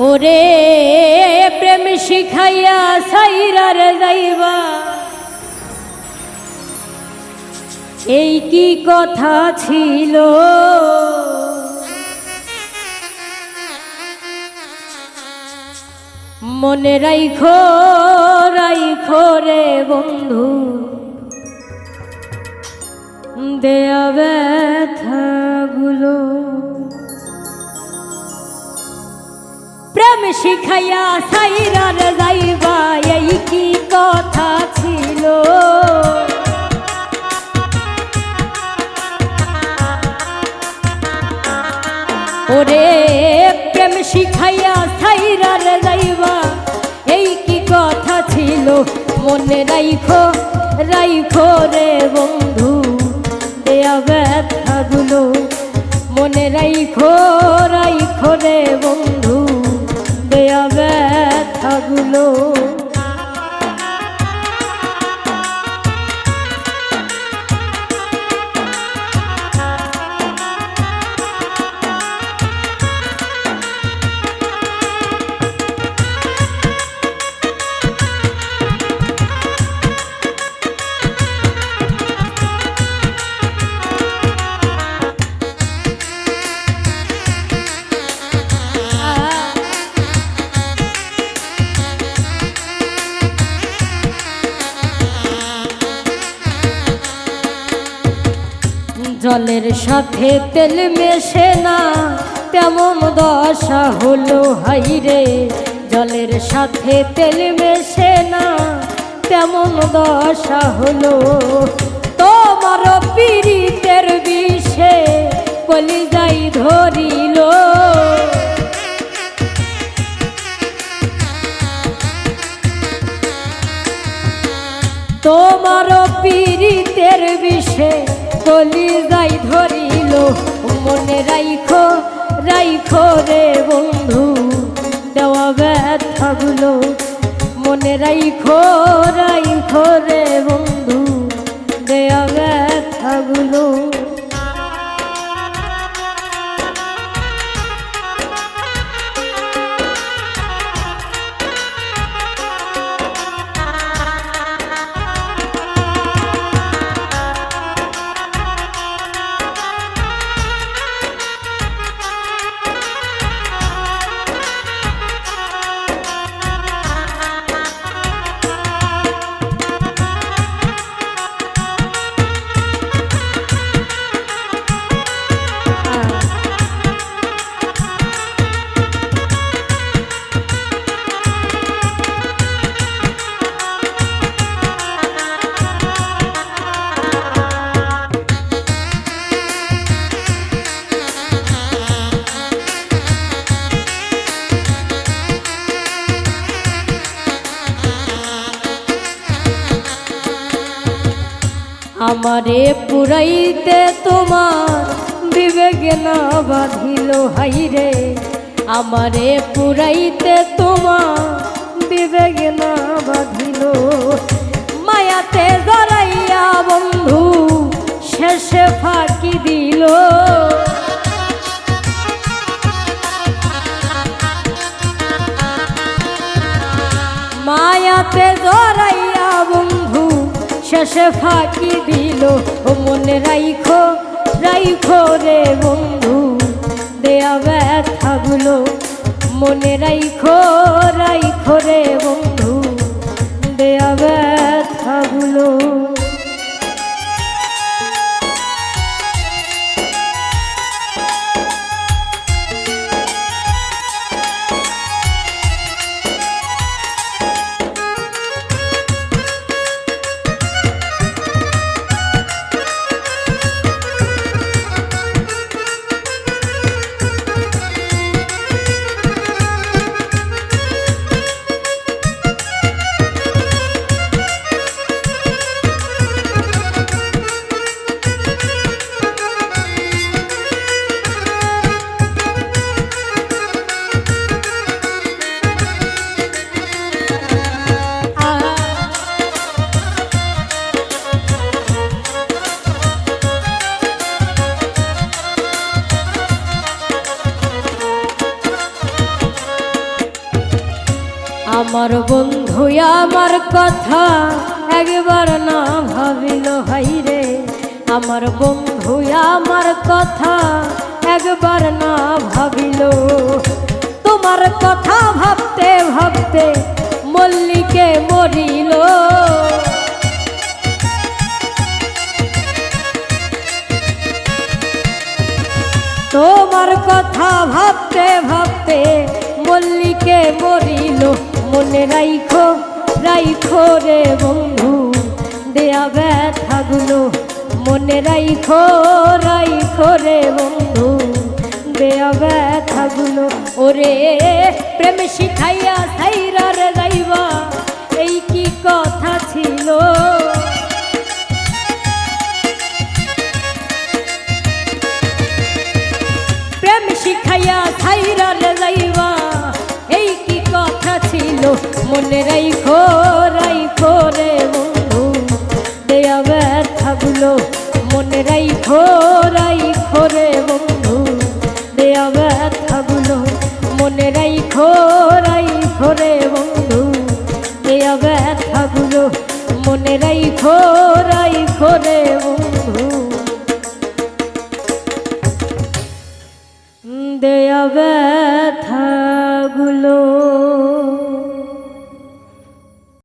ওরে প্রেম শিখাইয়া সাইরার যাইবা, এই কি কথা ছিল। মনে রাইখো রাইখো রে বন্ধু, দেয়া ব্যথাগুলো। প্রেম শিখাইয়া সাইরার যাইবা, এই কি কথা ছিল। ওরে প্রেম শিখাইয়া সাইরার যাইবা, এই কি কথা ছিল। মনে রাইখো রাইখো রে বন্ধু, দেয়া ব্যথাগুলো। মনে রাইখো রাইখো রে বন্ধু, দেয়া ব্যথাগুলো। জলের সাথে তেল মেশে না, তেমন দশা হলো হাইরে। জলের সাথে তেল মেশে না, তেমন দশা হলো। তোমার পীড়িতের বিষে কলিজাই ধরিল। তোমার পীড়িতের বিষে কলিজাই ধরিল। মনে রাইখো রাইখো রে বন্ধু, দেওয়া ব্যথাগুলো। মনে রাইখো রাইখো রে বন্ধু, দেওয়া ব্যথাগুলো। আমারে পুরাইতে তোমার বিবেক না বাঁধিল হাইরে। আমারে পুরাইতে তোমার বিবেক না বাঁধিল। মায়াতে জড়াইয়া বন্ধু শেষে ফাঁকি দিল। মায়াতে জড়াইয়া বন্ধু শেষে ফাঁকি দিল। মনে রাইখো রাইখো রে বন্ধু, দেয়া ব্যথাগুলো। মনে রাইখো রাইখো রে বন্ধু, দেয়া ব্যথাগুলো। আমার বন্ধু আমার কথা একবার না ভাবিল হাইরে, আমার বন্ধু আমার কথা একবার না ভাবিল। তোমার কথা ভাবতে ভাবতে মল্লিকে মরিল। তোমার কথা ভাবতে ভাবতে মল্লিকে মরিল। মনে রাইখো রাইখো রে বন্ধু দেয়া ব্যথাগুলো, মনে রাইখো রাইখো রে বন্ধু দেয়া ব্যথাগুলো। ওরে প্রেম শিখাইয়া সাইরা রে যাইবা, এই কি কথা ছিল। প্রেম শিখাইয়া সাইরা রে যাইবা, এই কি কথা ছিল। মনে রাইখো রাইখো রে বন্ধু দেয়া ব্যথাগুলো, মনে রাইখো রাইখো রে বন্ধু দেয়া ব্যথাগুলো, মনে রাইখো রাইখো রে বন্ধু দেয়া ব্যথাগুলো, মনে রাইখো রাইখো রে বন্ধু দেয়া ব্যথা।